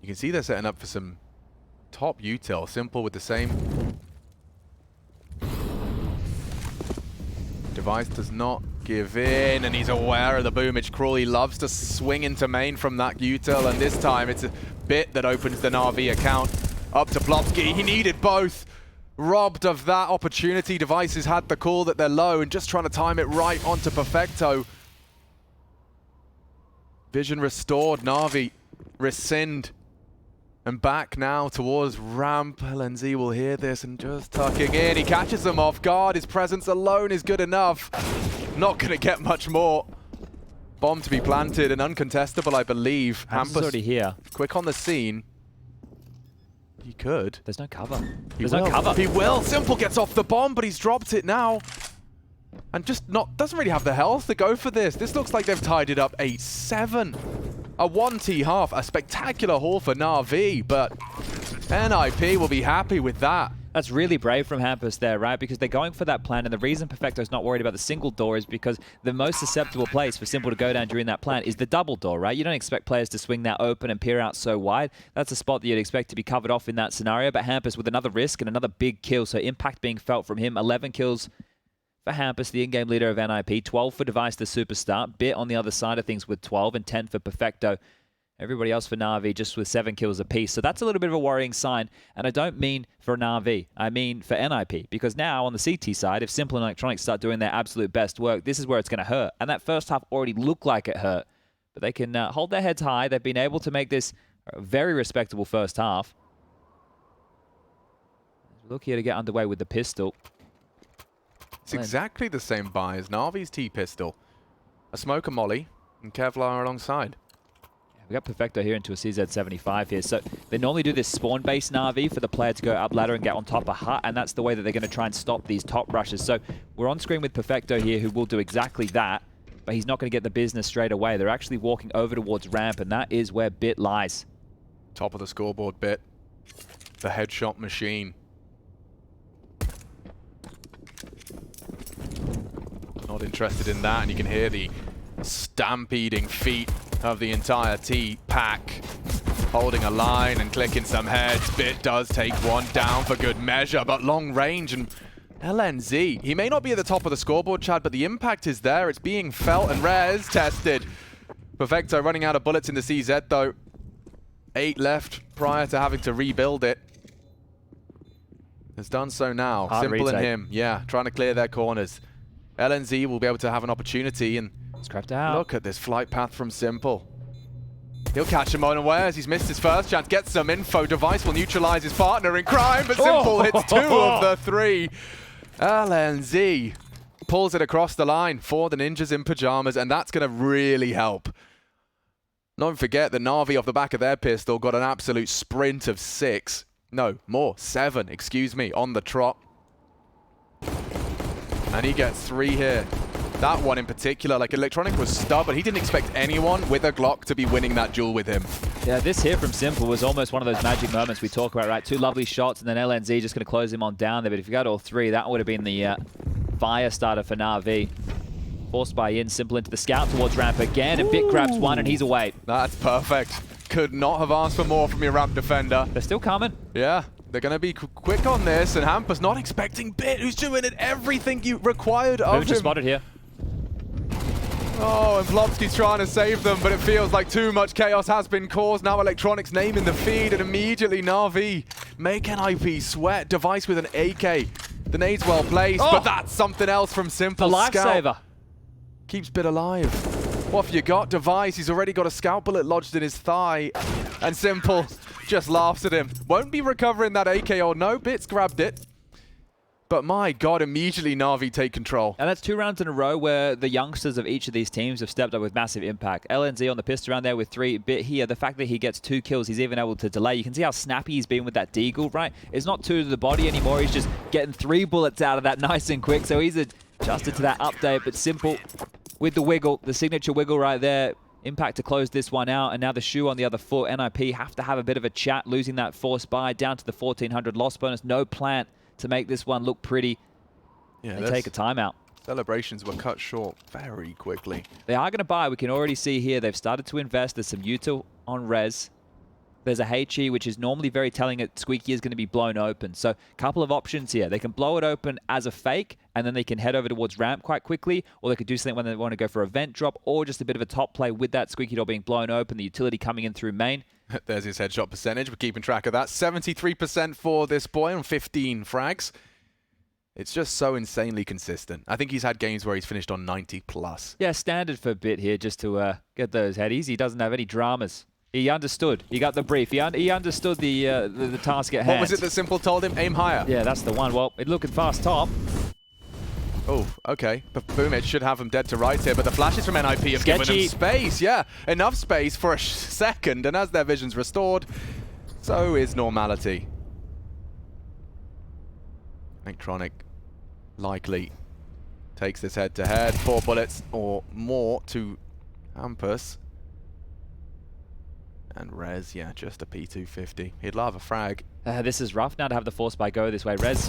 You can see they're setting up for some top util. Simple with the same. Device does not give in, and he's aware of the boomage crawl. He loves to swing into main from that util, and this time it's a Bit that opens the Na'Vi account up to Plopsky. He needed both. Robbed of that opportunity. Device has had the call that they're low and just trying to time it right onto Perfecto. Vision restored. Na'Vi rescind. And back now towards ramp. LNZ will hear this and just tucking in. He catches them off guard. His presence alone is good enough. Not going to get much more. Bomb to be planted and uncontestable, I believe. Hampus is already here. Quick on the scene. He could. There's no cover. There's no cover. He will. Simple gets off the bomb, but he's dropped it now. And just doesn't really have the health to go for this. This looks like they've tied it up 8-7. A 1T half, a spectacular haul for Na'Vi, but NIP will be happy with that. That's really brave from Hampus there, right? Because they're going for that plan, and the reason Perfecto's not worried about the single door is because the most susceptible place for Simple to go down during that plan is the double door, right? You don't expect players to swing that open and peer out so wide. That's a spot that you'd expect to be covered off in that scenario, but Hampus with another risk and another big kill, so impact being felt from him. 11 kills for Hampus, the in-game leader of NIP, 12 for Device the superstar, Bit on the other side of things with 12 and 10 for Perfecto. Everybody else for Na'Vi just with 7 kills apiece. So that's a little bit of a worrying sign. And I don't mean for Na'Vi. I mean for NIP. Because now on the CT side, if Simple and Electronics start doing their absolute best work, this is where it's going to hurt. And that first half already looked like it hurt. But they can hold their heads high. They've been able to make this a very respectable first half. Look here to get underway with the pistol. It's exactly the same buy as Na'Vi's T-pistol. A smoker molly and Kevlar alongside. We got Perfecto here into a CZ75 here. So they normally do this spawn-based Na'Vi for the player to go up ladder and get on top of hut, and that's the way that they're going to try and stop these top rushes. So we're on screen with Perfecto here, who will do exactly that, but he's not going to get the business straight away. They're actually walking over towards ramp, and that is where Bit lies. Top of the scoreboard, Bit. The headshot machine. Not interested in that, and you can hear the stampeding feet of the entire T-pack. Holding a line and clicking some heads. Bit does take one down for good measure, but long range, and LNZ, he may not be at the top of the scoreboard, Chad, but the impact is there. It's being felt and res tested. Perfecto running out of bullets in the CZ though. 8 left prior to having to rebuild it. Has done so now. Hard Simple retake. and him, yeah, trying to clear their corners. LNZ will be able to have an opportunity, and Scrapped out. look at this flight path from Simple. He'll catch him unawares. He's missed his first chance. Gets some info. Device will neutralize his partner in crime, but Simple hits 2 of the 3. LNZ pulls it across the line for the Ninjas in pajamas, and that's going to really help. Don't forget that Na'Vi off the back of their pistol got an absolute sprint of 6. No, more. 7, excuse me, on the trot. And he gets 3 here. That one in particular, like Electronic was stubborn. He didn't expect anyone with a Glock to be winning that duel with him. Yeah, this here from Simple was almost one of those magic moments we talk about, right? Two lovely shots, and then LNZ just going to close him on down there. But if you got all three, that would have been the fire starter for Na'Vi. Forced by in, Simple into the scout towards ramp again, and Bit grabs one, and he's away. That's perfect. Could not have asked for more from your ramp defender. They're still coming. Yeah, they're going to be quick on this, and Hampus not expecting Bit, who's doing it everything you required of him. Just spotted here. Oh, and Plopsky's trying to save them, but it feels like too much chaos has been caused. Now Electronics name in the feed, and immediately Na'Vi make NIP sweat. Device with an AK. The nade's well placed, but that's something else from Simple. The lifesaver. Keeps Bit alive. What have you got? Device, he's already got a scout bullet lodged in his thigh, and Simple just laughs at him. Won't be recovering that AK, or no, Bit's grabbed it. But my God, immediately Na'Vi take control. And that's 2 rounds in a row where the youngsters of each of these teams have stepped up with massive impact. LNZ on the pistol round there with 3. Bit here, the fact that he gets 2 kills, he's even able to delay. You can see how snappy he's been with that deagle, right? It's not 2 to the body anymore. He's just getting 3 bullets out of that nice and quick. So he's adjusted to that update. But Simple with the wiggle, the signature wiggle right there. Impact to close this one out, and now the shoe on the other foot. NIP have to have a bit of a chat, losing that forced buy down to the 1400 loss bonus. No plant to make this one look pretty. Yeah, they take a timeout. Celebrations were cut short very quickly. They are going to buy. We can already see here they've started to invest. There's some util on res. There's a HE, which is normally very telling that Squeaky is going to be blown open. So a couple of options here. They can blow it open as a fake, and then they can head over towards ramp quite quickly, or they could do something when they want to go for a vent drop, or just a bit of a top play with that Squeaky door being blown open, the utility coming in through main. There's his headshot percentage. We're keeping track of that. 73% for this boy on 15 frags. It's just so insanely consistent. I think he's had games where he's finished on 90 plus. Yeah, standard for Bit here just to get those headies. He doesn't have any dramas. He understood. He got the brief. He understood the task at hand. What was it that Simple told him? Aim higher. Yeah, that's the one. Well, it looking fast top. Oh, okay. But Boomich should have him dead to rights here, but the flashes from NIP have given him space. Yeah, enough space for a second, and as their vision's restored, so is normality. Electronic likely takes this head-to-head. 4 bullets or more to Hampus. And Rez, yeah, just a P250. He'd love a frag. This is rough now to have the force by go this way. Rez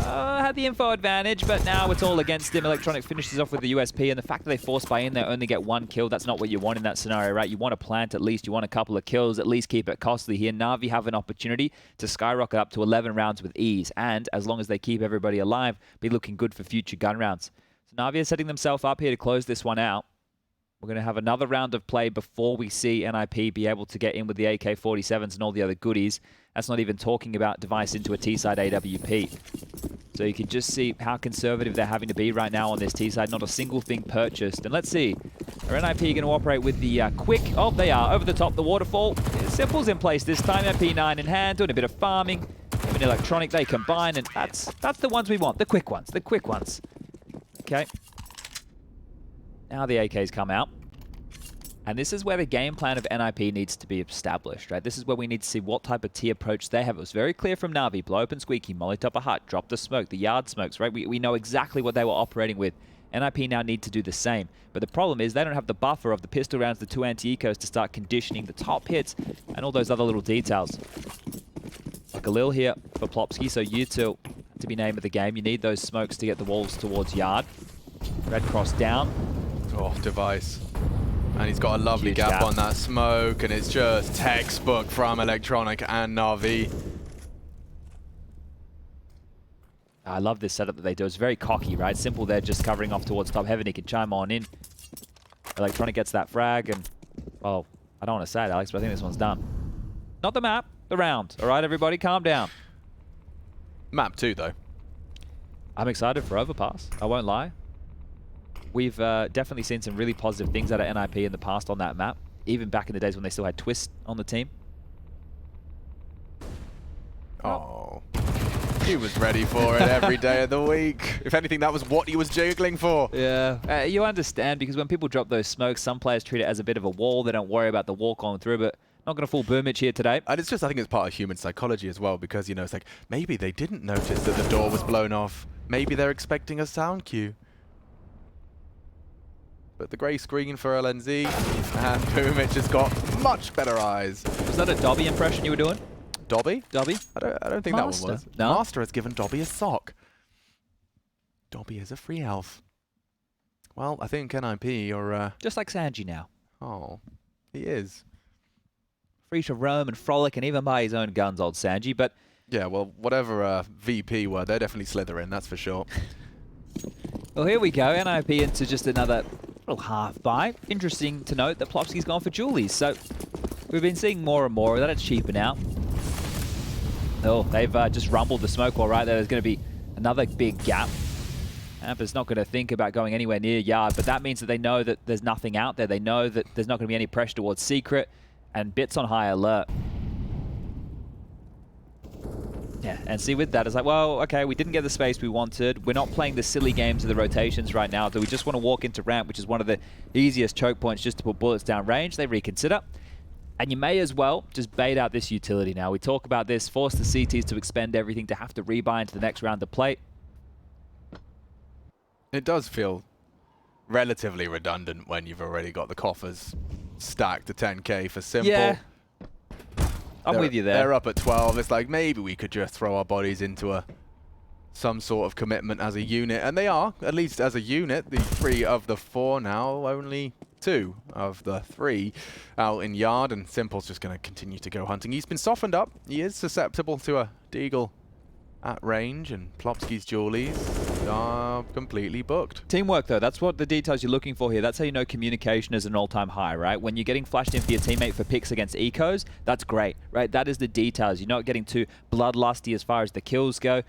had the info advantage, but now it's all against him. Electronic finishes off with the USP, and the fact that they force by in there only get 1 kill, that's not what you want in that scenario, right? You want to plant at least, you want a couple of kills, at least keep it costly here. Na'Vi have an opportunity to skyrocket up to 11 rounds with ease, and as long as they keep everybody alive, be looking good for future gun rounds. So Na'Vi are setting themselves up here to close this one out. We're going to have another round of play before we see NIP be able to get in with the AK-47s and all the other goodies. That's not even talking about device into a T-side AWP. So you can just see how conservative they're having to be right now on this T-side. Not a single thing purchased. And let's see, are NIP going to operate with the quick? Oh, they are. Over the top, the waterfall. Simple's in place this time. MP9 in hand, doing a bit of farming. Even Electronic, they combine, and that's the ones we want. The quick ones. The quick ones. Okay. Now the AKs come out. And this is where the game plan of NIP needs to be established, right? This is where we need to see what type of T approach they have. It was very clear from Na'Vi. Blow open Squeaky, molly top a hut, drop the smoke, the yard smokes, right? We know exactly what they were operating with. NIP now need to do the same. But the problem is they don't have the buffer of the pistol rounds, the 2 anti-ecos to start conditioning the top hits and all those other little details. Like a lil here for Plopsky, so util to be name of the game. You need those smokes to get the walls towards yard. Red cross down. Oh, device. And he's got a lovely gap on that smoke, and it's just textbook from Electronic and Na'Vi. I love this setup that they do. It's very cocky, right? Simple there, just covering off towards top heaven. He can chime on in. Electronic gets that frag, and, well, I don't want to say it, Alex, but I think this one's done. Not the map, the round. All right, everybody, calm down. Map 2, though. I'm excited for Overpass. I won't lie. We've definitely seen some really positive things out of NIP in the past on that map, even back in the days when they still had Twist on the team. Oh. He was ready for it every day of the week. If anything, that was what he was jiggling for. Yeah. You understand, because when people drop those smokes, some players treat it as a bit of a wall. They don't worry about the wall going through, but not going to fool Boomich here today. And it's just, I think it's part of human psychology as well, because, you know, it's like, maybe they didn't notice that the door was blown off. Maybe they're expecting a sound cue. but the grey screen for LNZ, and Boomich has got much better eyes. Was that a Dobby impression you were doing? Dobby? Dobby? I don't think Master. that one was. No? Master has given Dobby a sock. Dobby is a free elf. Well, I think NIP are... Just like Sanji now. Oh, he is. Free to roam and frolic and even buy his own guns, old Sanji, but... Yeah, well, whatever VP were, they're definitely Slytherin, that's for sure. Well, here we go. NIP into just another little half buy. Interesting to note that Plopsky's gone for Julies, so we've been seeing more and more of that. It's cheaper now. Oh, they've just rumbled the smoke wall right there. There's going to be another big gap. Ampa's not going to think about going anywhere near Yard, but that means that they know that there's nothing out there. They know that there's not going to be any pressure towards Secret, and Bit's on high alert. Yeah, and see with that, it's like, well, okay, we didn't get the space we wanted. We're not playing the silly games of the rotations right now. Do we just want to walk into ramp, which is one of the easiest choke points just to put bullets down range? They reconsider. And you may as well just bait out this utility now. We talk about this, force the CTs to expend everything to have to rebuy into the next round to play. It does feel relatively redundant when you've already got the coffers stacked to 10k for Simple. Yeah. I'm with you there. They're up at 12. It's like maybe we could just throw our bodies into some sort of commitment as a unit. And they are, at least as a unit. The 3 of the 4 now, only 2 of the 3 out in Yard. And Simple's just going to continue to go hunting. He's been softened up. He is susceptible to a Deagle at range. And Plopsky's Julies are completely booked. Teamwork, though, that's what the details you're looking for here. That's how you know communication is an all-time high, right? When you're getting flashed in for your teammate for picks against ecos, that's great, right? That is the details. You're not getting too bloodlusty as far as the kills go.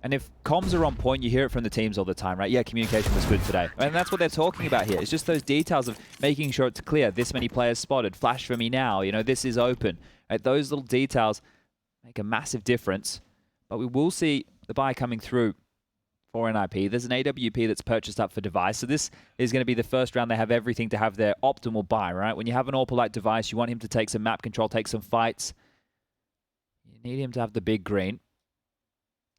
And if comms are on point, you hear it from the teams all the time, right? Yeah, communication was good today. And that's what they're talking about here. It's just those details of making sure it's clear. This many players spotted. Flash for me now. You know, this is open. Right? Those little details make a massive difference. But we will see the buy coming through for NIP. There's an AWP that's purchased up for device. So this is going to be the first round they have everything to have their optimal buy, right? When you have an AWP-like device, you want him to take some map control, take some fights. You need him to have the big green.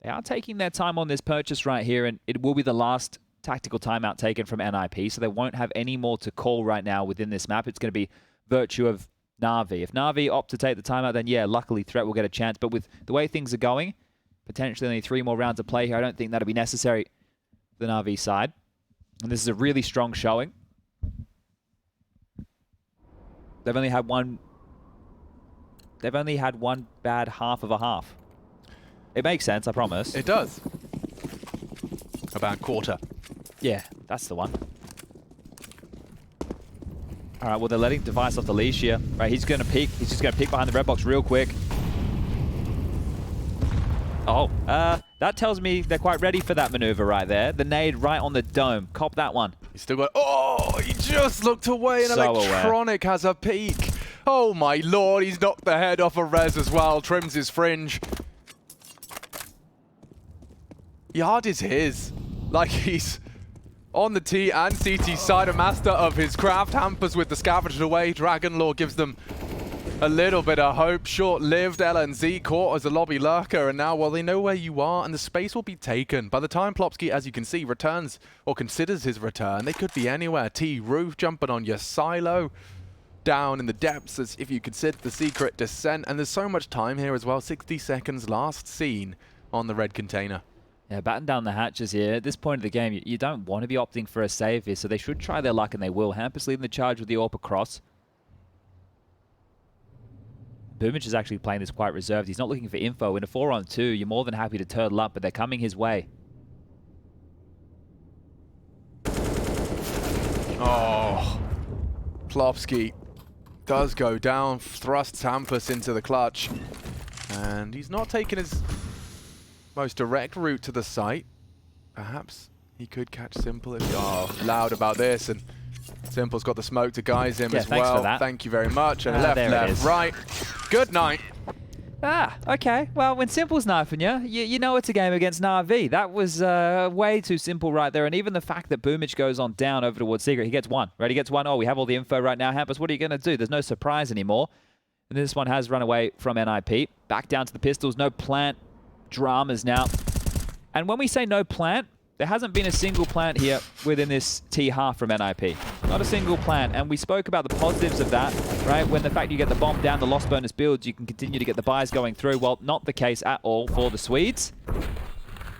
They are taking their time on this purchase right here, and it will be the last tactical timeout taken from NIP, so they won't have any more to call right now within this map. It's going to be virtue of Na'Vi. If Na'Vi opt to take the timeout, then yeah, luckily Threat will get a chance. But with the way things are going, potentially only 3 more rounds of play here. I don't think that'll be necessary for the Na'Vi side. And this is a really strong showing. They've only had one bad half of a half. It makes sense, I promise. It does. A bad quarter. Yeah, that's the one. All right, well, they're letting Device off the leash here. Right, he's going to peek. He's just going to peek behind the red box real quick. Oh, that tells me they're quite ready for that maneuver right there. The nade right on the dome. Cop that one. He's still got... Oh, he just looked away and So Electronic has a peek. Oh my lord, he's knocked the head off a res as well. Trims his fringe. Yard is his. Like he's on the T and CT side, a master of his craft. Hampers with the scavenged away. Dragon Lore gives them a little bit of hope. Short-lived LNZ caught as a lobby lurker, and now, well, they know where you are, and the space will be taken. By the time Plopsky, as you can see, returns or considers his return, they could be anywhere. T-Roof jumping on your silo, down in the depths as if you consider the secret descent, and there's so much time here as well. 60 seconds last seen on the red container. Yeah, batten down the hatches here. At this point of the game, you don't want to be opting for a save here, so they should try their luck, and they will. Hampus leading the charge with the AWP across. Boomich is actually playing this quite reserved. He's not looking for info. In a 4-on-2, you're more than happy to turtle up, but they're coming his way. Oh, Plopsky does go down, thrusts Hampus into the clutch, and he's not taking his most direct route to the site. Perhaps he could catch Simple if loud about this, and Simple's got the smoke to guise him as well. For that. Thank you very much. And left, right. Good night. Okay. Well, when Simple's knifing you know it's a game against Na'Vi. That was way too simple right there. And even the fact that Boomich goes on down over towards Secret, he gets one. Right, he gets one. Oh, we have all the info right now. Hampus, what are you going to do? There's no surprise anymore. And this one has run away from NIP. Back down to the pistols. No plant dramas now. And when we say no plant, There hasn't been a single plant here within this T-half from NIP. Not a single plant. And we spoke about the positives of that, right? When the fact you get the bomb down, the lost bonus builds, you can continue to get the buys going through. Well, not the case at all for the Swedes.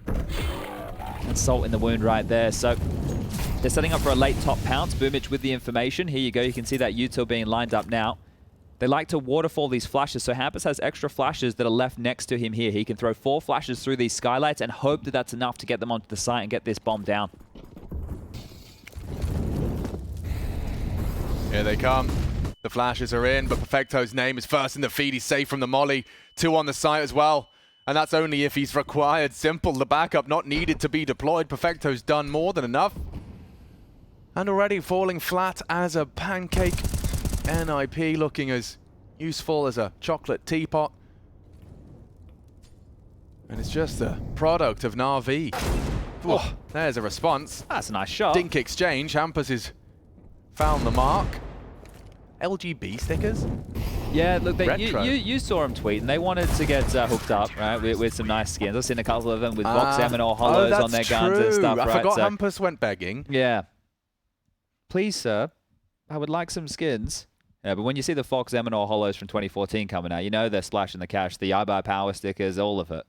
And salt in the wound right there. So they're setting up for a late top pounce. Boomich with the information. Here you go. You can see that util being lined up now. They like to waterfall these flashes, so Hampus has extra flashes that are left next to him here. He can throw 4 flashes through these skylights and hope that that's enough to get them onto the site and get this bomb down. Here they come. The flashes are in, but Perfecto's name is first in the feed. He's safe from the molly. 2 on the site as well. And that's only if he's required. Simple, the backup not needed to be deployed. Perfecto's done more than enough. And already falling flat as a pancake. NIP looking as useful as a chocolate teapot. And it's just a product of Na'Vi. Oh, there's a response. That's a nice shot. Dink exchange. Hampus has found the mark. LGB stickers? Yeah, look, you saw him tweet, and they wanted to get hooked up, right, with some nice skins. I've seen a couple of them with Vox Eminor hollows on their guns and stuff, right? I forgot Hampus went begging. Yeah. Please, sir, I would like some skins. Yeah, but when you see the Fox Eminor hollows from 2014 coming out, you know they're splashing the cash. The iBuy power stickers, all of it.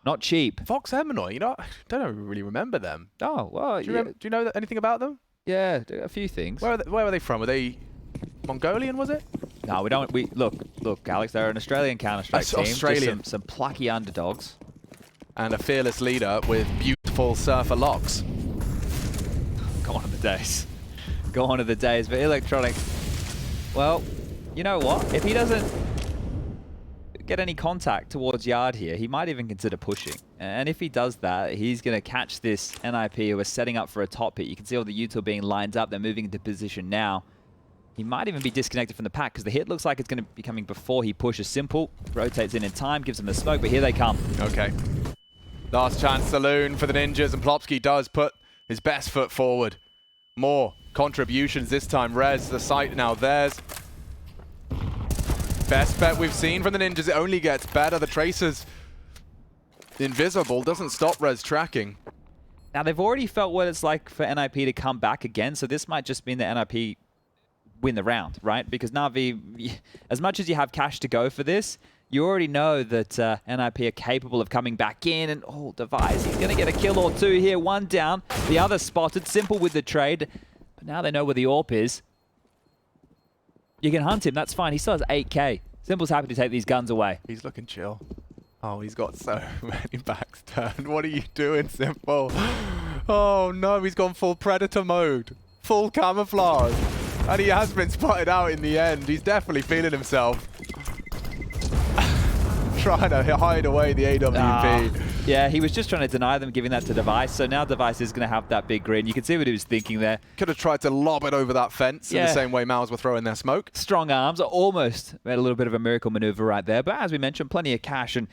Not cheap. Fox Eminor, you know, I don't really remember them. Oh, well, do you know anything about them? Yeah, a few things. Where were they from? Were they Mongolian, was it? No, we don't. Look, Alex, they're an Australian Counter-Strike team. Australian. Just some plucky underdogs. And a fearless leader with beautiful surfer locks. Gone are the days. Gone are the days. But Electronic, well, you know what? If he doesn't get any contact towards Yard here, he might even consider pushing. And if he does that, he's going to catch this NIP who are setting up for a top hit. You can see all the util being lined up. They're moving into position now. He might even be disconnected from the pack because the hit looks like it's going to be coming before he pushes. Simple, rotates in time, gives him the smoke, but here they come. Okay. Last chance saloon for the Ninjas, and Plopsky does put his best foot forward. More contributions this time. Rez, the site now theirs. Best bet we've seen from the Ninjas. It only gets better. The Tracer's invisible. Doesn't stop Rez tracking. Now, they've already felt what it's like for NIP to come back again, so this might just mean that NIP win the round, right? Because Na'Vi, as much as you have cash to go for this, you already know that NIP are capable of coming back in, and Device, he's going to get a kill or two here. One down, the other spotted. Simple with the trade, but now they know where the AWP is. You can hunt him, that's fine. He still has 8k. Simple's happy to take these guns away. He's looking chill. Oh, he's got so many backs turned. What are you doing, Simple? Oh no, he's gone full Predator mode. Full camouflage. And he has been spotted out in the end. He's definitely feeling himself. Trying to hide away the AWP. Yeah, he was just trying to deny them giving that to Device. So now Device is going to have that big grin. You can see what he was thinking there. Could have tried to lob it over that fence in the same way Mals were throwing their smoke. Strong arms. Almost made a little bit of a miracle maneuver right there. But as we mentioned, plenty of cash. And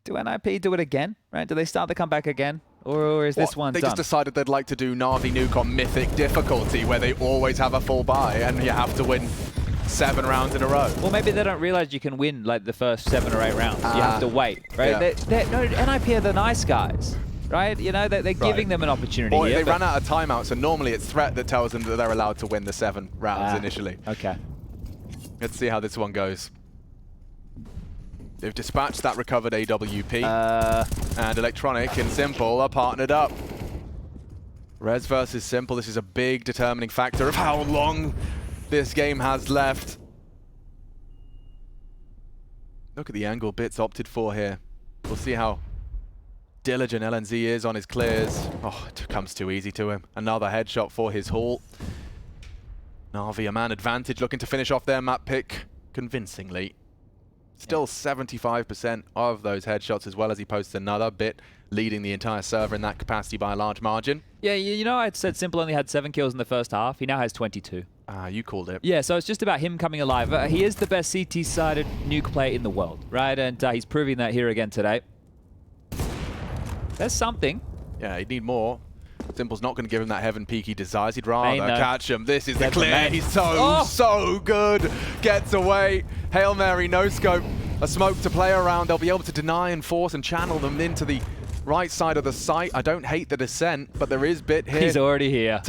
do NIP do it again? Right? Do they start the comeback again? Or is this one done? They just decided they'd like to do Na'Vi Nuke on Mythic difficulty, where they always have a full buy and you have to win 7 rounds in a row. Well, maybe they don't realize you can win like the first 7 or 8 rounds. You have to wait, right? Yeah. No, NIP are the nice guys, right? You know, they're giving them an opportunity here. They ran out of timeout, so normally it's Threat that tells them that they're allowed to win the 7 rounds initially. Okay. Let's see how this one goes. They've dispatched that recovered AWP. And Electronic and Simple are partnered up. Rez versus Simple, this is a big determining factor of how long this game has left. Look at the angle Bits opted for here. We'll see how diligent LNZ is on his clears. Oh, it comes too easy to him. Another headshot for his haul. Na'Vi a man advantage, looking to finish off their map pick convincingly. Still 75% of those headshots, as well as he posts another bit, leading the entire server in that capacity by a large margin. Yeah, you know, I said Simple only had 7 kills in the first half. He now has 22. You called it. Yeah, so it's just about him coming alive. He is the best CT-sided Nuke player in the world, right? And he's proving that here again today. There's something. Yeah, he'd need more. Simple's not going to give him that heaven peak he desires. He'd rather catch him. This is the clear. He's so good. Gets away. Hail Mary, no scope. A smoke to play around. They'll be able to deny and force and channel them into the right side of the site. I don't hate the descent, but there is Bit here. He's already here.